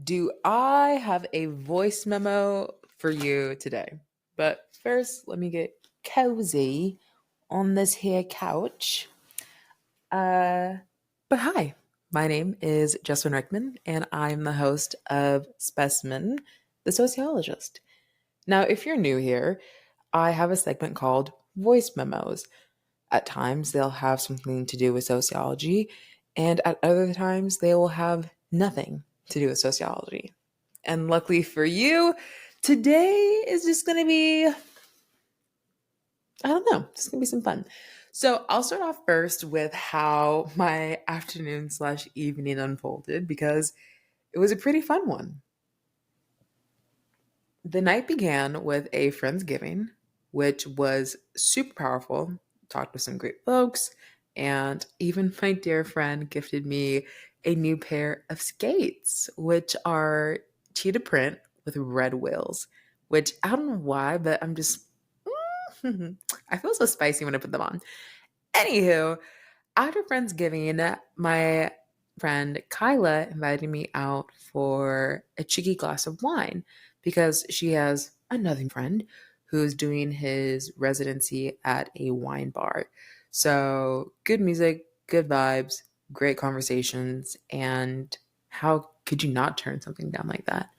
Do I have a voice memo for you today? But first, let me get cozy on this here couch. Uh, but hi, my name is Jessamyn Rickman, and I'm the host of Specimen, the sociologist. Now, if you're new here, I have a segment called Voice Memos. At times, they'll have something to do with sociology, and at other times, they will have nothing to do with sociology. And luckily for you, today is just going to be, I don't know, just going to be some fun. So I'll start off first with how my afternoon slash evening unfolded because it was a pretty fun one. The night began with a friendsgiving, which was super powerful. Talked with some great folks, and even my dear friend gifted me a new pair of skates, which are cheetah print with red wheels. Which I don't know why, but I'm just I feel so spicy when I put them on. Anywho, after Friendsgiving, my friend Kyla invited me out for a cheeky glass of wine because she has another friend who's doing his residency at a wine bar. So, good music, good vibes, great conversations, and how could you not turn something down like that?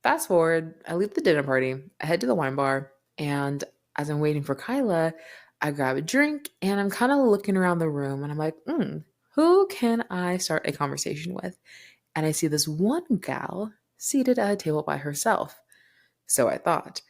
Fast forward, I leave the dinner party, I head to the wine bar, and as I'm waiting for Kyla, I grab a drink and I'm kind of looking around the room and I'm like, who can I start a conversation with? And I see this one gal seated at a table by herself. So I thought.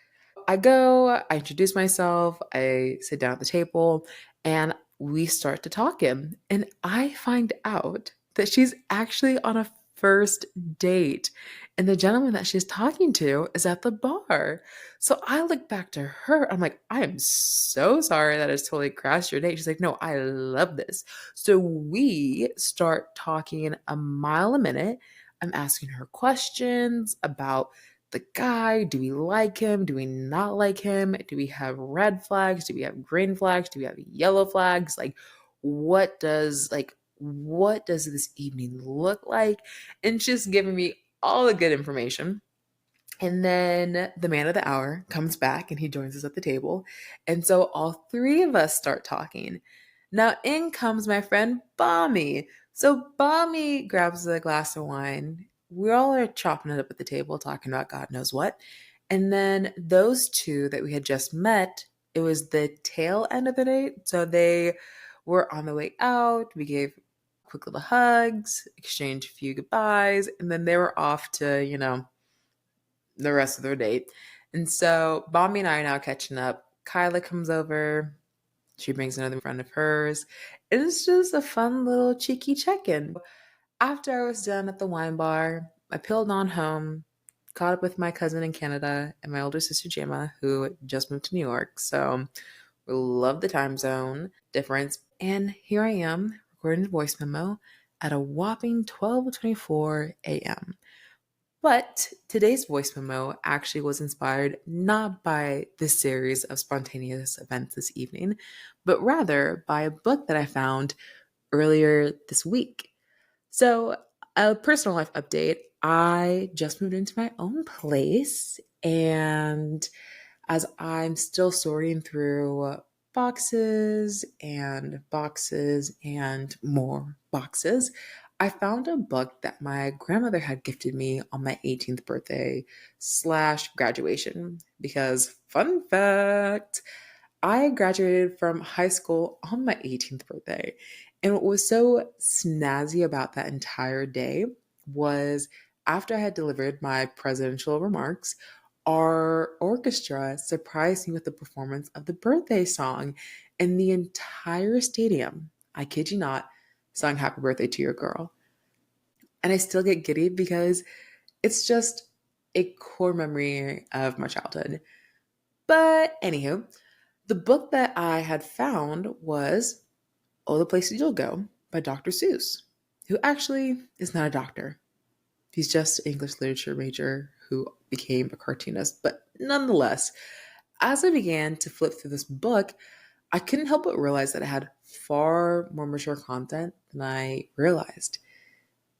I go, I introduce myself, I sit down at the table, and we start to talking. And I find out that she's actually on a first date. And the gentleman that she's talking to is at the bar. So I look back to her. I'm like, I am so sorry that it's totally crashed your date. She's like, no, I love this. So we start talking a mile a minute. I'm asking her questions about the guy. Do we like him? Do we not like him? Do we have red flags? Do we have green flags? Do we have yellow flags? Like what does this evening look like? And just giving me all the good information. And then the man of the hour comes back and he joins us at the table. And so all three of us start talking. Now in comes my friend Bommy. So Bommy grabs a glass of wine. We all are chopping it up at the table, talking about God knows what. And then those two that we had just met, it was the tail end of the date. So they were on the way out. We gave quick little hugs, exchanged a few goodbyes, and then they were off to, the rest of their date. And so Bombi and I are now catching up. Kyla comes over. She brings another friend of hers. It is just a fun little cheeky check-in. After I was done at the wine bar, I peeled on home, caught up with my cousin in Canada and my older sister Gemma, who just moved to New York. So we love the time zone difference. And here I am recording a voice memo at a whopping 12:24 a.m. But today's voice memo actually was inspired not by this series of spontaneous events this evening, but rather by a book that I found earlier this week. So, a personal life update, I just moved into my own place, and as I'm still sorting through boxes and more boxes, I found a book that my grandmother had gifted me on my 18th birthday slash graduation. Because, fun fact, I graduated from high school on my 18th birthday. And what was so snazzy about that entire day was after I had delivered my presidential remarks, our orchestra surprised me with the performance of the birthday song, and the entire stadium, I kid you not, sung Happy Birthday to Your Girl. And I still get giddy because it's just a core memory of my childhood. But anywho, the book that I had found was All the Places You'll Go by Dr. Seuss, who actually is not a doctor. He's just an English literature major who became a cartoonist. But nonetheless, as I began to flip through this book, I couldn't help but realize that it had far more mature content than I realized.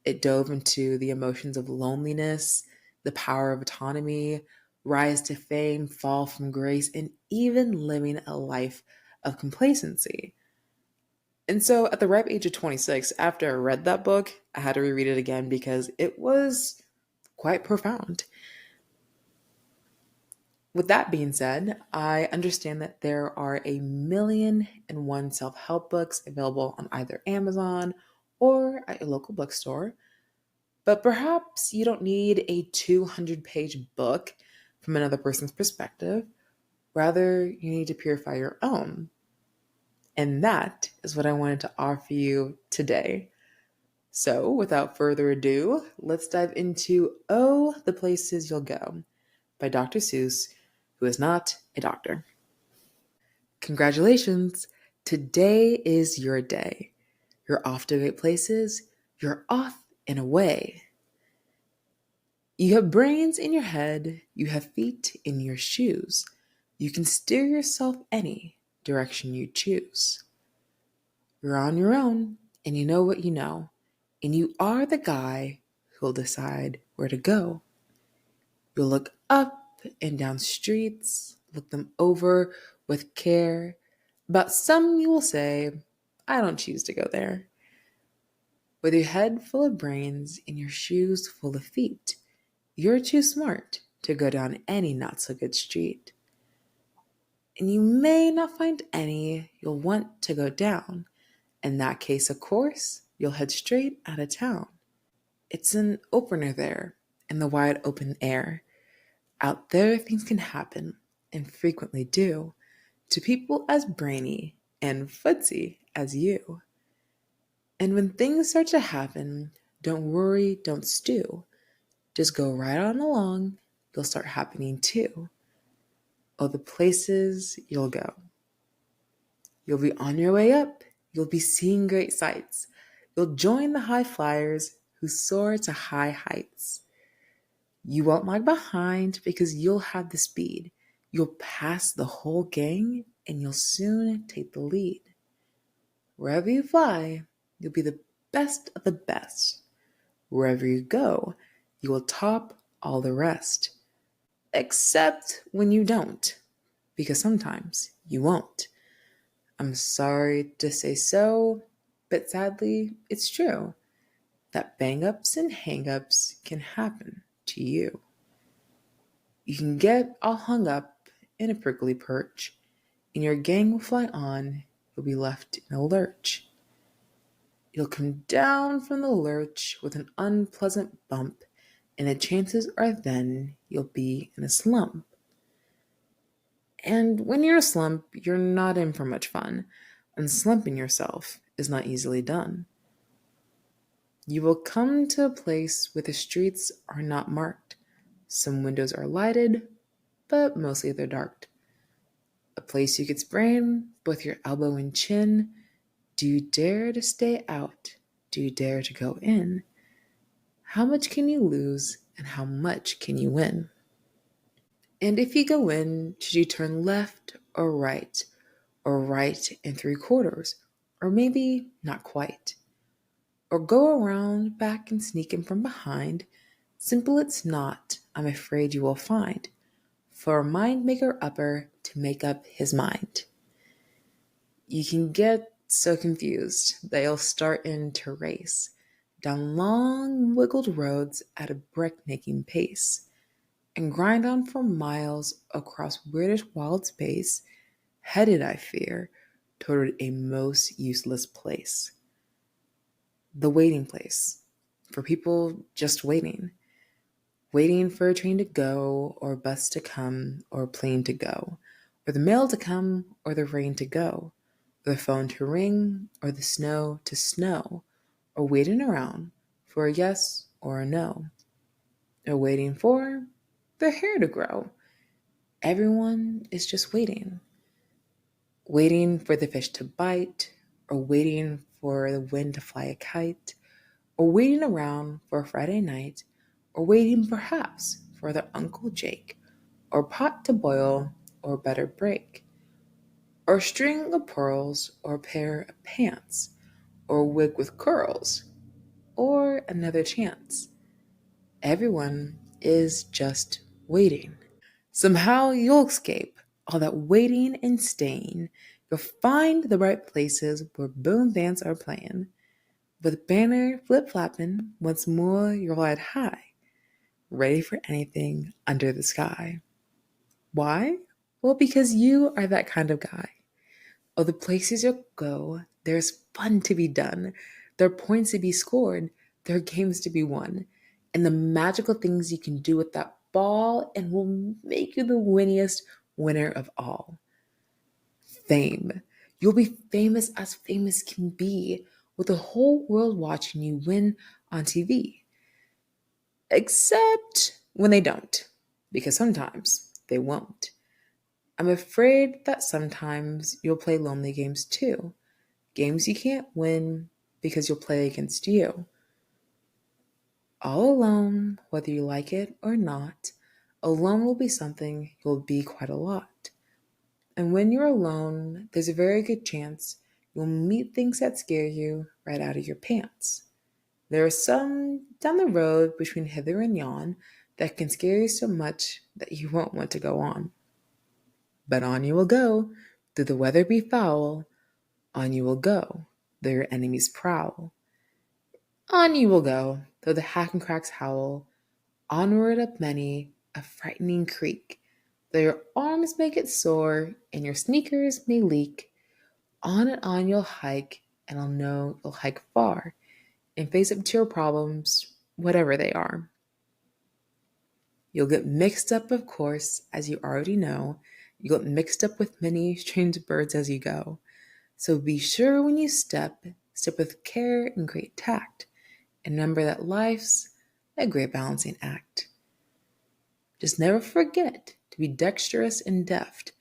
It dove into the emotions of loneliness, the power of autonomy, rise to fame, fall from grace, and even living a life of complacency. And so at the ripe age of 26, after I read that book, I had to reread it again because it was quite profound. With that being said, I understand that there are a million and one self help books available on either Amazon or at your local bookstore, but perhaps you don't need a 200-page book from another person's perspective. Rather, you need to purify your own. And that is what I wanted to offer you today. So, without further ado, let's dive into Oh, the Places You'll Go by Dr. Seuss, who is not a doctor. Congratulations! Today is your day. You're off to great places. You're off and away. You have brains in your head. You have feet in your shoes. You can steer yourself any direction you choose. You're on your own, and you know what you know. And you are the guy who'll decide where to go. You'll look up and down streets, look them over with care. About some you will say, I don't choose to go there. With your head full of brains and your shoes full of feet, you're too smart to go down any not so good street. And you may not find any you'll want to go down. In that case, of course, you'll head straight out of town. It's an opener there in the wide open air. Out there, things can happen, and frequently do, to people as brainy and footsy as you. And when things start to happen, don't worry, don't stew. Just go right on along, they'll start happening too. Oh, the places you'll go. You'll be on your way up, you'll be seeing great sights. You'll join the high flyers who soar to high heights. You won't lag behind because you'll have the speed. You'll pass the whole gang and you'll soon take the lead. Wherever you fly, you'll be the best of the best. Wherever you go, you will top all the rest. Except when you don't, because sometimes you won't. I'm sorry to say so, but sadly, it's true that bang-ups and hang-ups can happen to you. You can get all hung up in a prickly perch, and your gang will fly on, you'll be left in a lurch. You'll come down from the lurch with an unpleasant bump, and the chances are then you'll be in a slump. And when you're in a slump, you're not in for much fun, and slumping yourself is not easily done. You will come to a place where the streets are not marked. Some windows are lighted, but mostly they're dark. A place you could sprain both your elbow and chin. Do you dare to stay out? Do you dare to go in? How much can you lose and how much can you win? And if you go in, should you turn left or right and 3/4, or maybe not quite? Or go around back and sneak in from behind? Simple it's not, I'm afraid you will find, for a mind maker upper to make up his mind. You can get so confused that you'll start in to race down long wiggled roads at a breathtaking pace and grind on for miles across weirdish wild space, headed, I fear, toward a most useless place. The waiting place for people just waiting. Waiting for a train to go, or a bus to come, or a plane to go, or the mail to come, or the rain to go, or the phone to ring, or the snow to snow, or waiting around for a yes or a no, or waiting for their hair to grow. Everyone is just waiting. Waiting for the fish to bite, or waiting for the wind to fly a kite, or waiting around for a Friday night, or waiting perhaps for their Uncle Jake, or pot to boil, or better break, or a string of pearls, or a pair of pants, or a wig with curls, or another chance. Everyone is just waiting. Somehow you'll escape all that waiting and staying. You'll find the right places where boom bands are playing. With banner flip flapping, once more you're light high, ready for anything under the sky. Why? Well, because you are that kind of guy. Oh, the places you'll go, there's fun to be done. There are points to be scored. There are games to be won. And the magical things you can do with that ball and will make you the winniest winner of all. Fame. You'll be famous as famous can be, with the whole world watching you win on TV. Except when they don't, because sometimes they won't. I'm afraid that sometimes you'll play lonely games too. Games you can't win because you'll play against you. All alone, whether you like it or not, alone will be something you'll be quite a lot. And when you're alone, there's a very good chance you'll meet things that scare you right out of your pants. There are some down the road between hither and yon that can scare you so much that you won't want to go on. But on you will go, though the weather be foul. On you will go, though your enemies prowl. On you will go, though the hack and cracks howl. Onward up many a frightening creek, though your arms may get sore and your sneakers may leak. On and on you'll hike, and I'll know you'll hike far and face up to your problems, whatever they are. You'll get mixed up, of course, as you already know. You'll get mixed up with many strange birds as you go. So be sure when you step with care and great tact, and remember that life's a great balancing act. Just never forget to be dexterous and deft,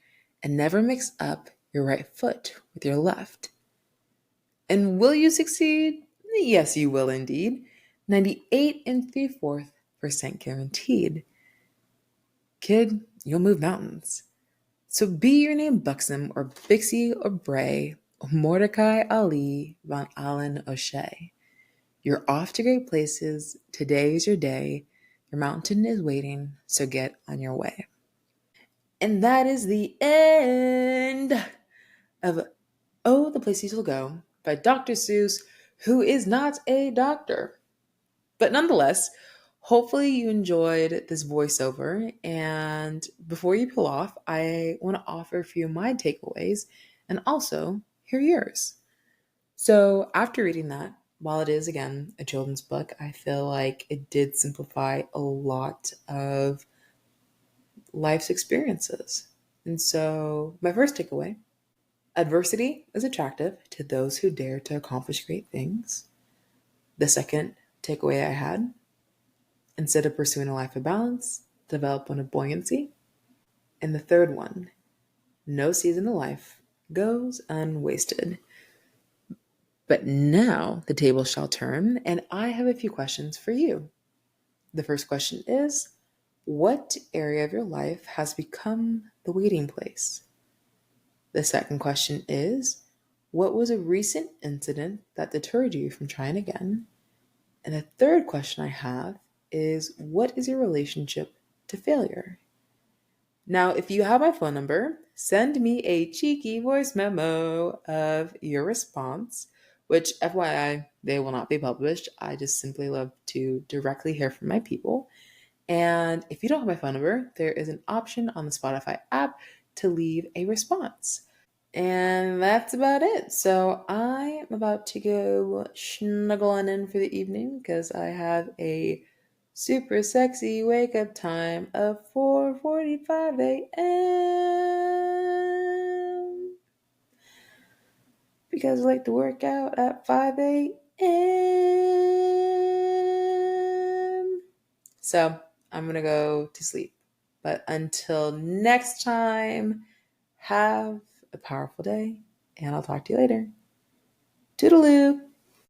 and never mix up your right foot with your left. And will you succeed? Yes, you will indeed. 98 and 3/4% guaranteed. Kid, you'll move mountains. So be your name Buxom or Bixie or Bray or Mordecai Ali Von Allen O'Shea. You're off to great places. Today is your day. Your mountain is waiting, so get on your way. And that is the end of Oh, the Places You'll Go by Dr. Seuss, who is not a doctor. But nonetheless, hopefully you enjoyed this voiceover. And before you pull off, I want to offer a few of my takeaways and also hear yours. So after reading that, while it is, again, a children's book, I feel like it did simplify a lot of life's experiences. And so my first takeaway: adversity is attractive to those who dare to accomplish great things. The second takeaway I had: instead of pursuing a life of balance, develop one of buoyancy. And the third one: no season of life goes unwasted. But now the table shall turn, and I have a few questions for you. The first question is: what area of your life has become the waiting place? The second question is: what was a recent incident that deterred you from trying again? And the third question I have is: what is your relationship to failure? Now, if you have my phone number, send me a cheeky voice memo of your response, which, FYI, they will not be published. I just simply love to directly hear from my people. And if you don't have my phone number, there is an option on the Spotify app to leave a response. And that's about it. So I am about to go snuggle on in for the evening because I have a super sexy wake up time of 4:45 a.m. because I like to work out at 5 a.m. So I'm going to go to sleep. But until next time, have a powerful day, and I'll talk to you later. Toodaloo!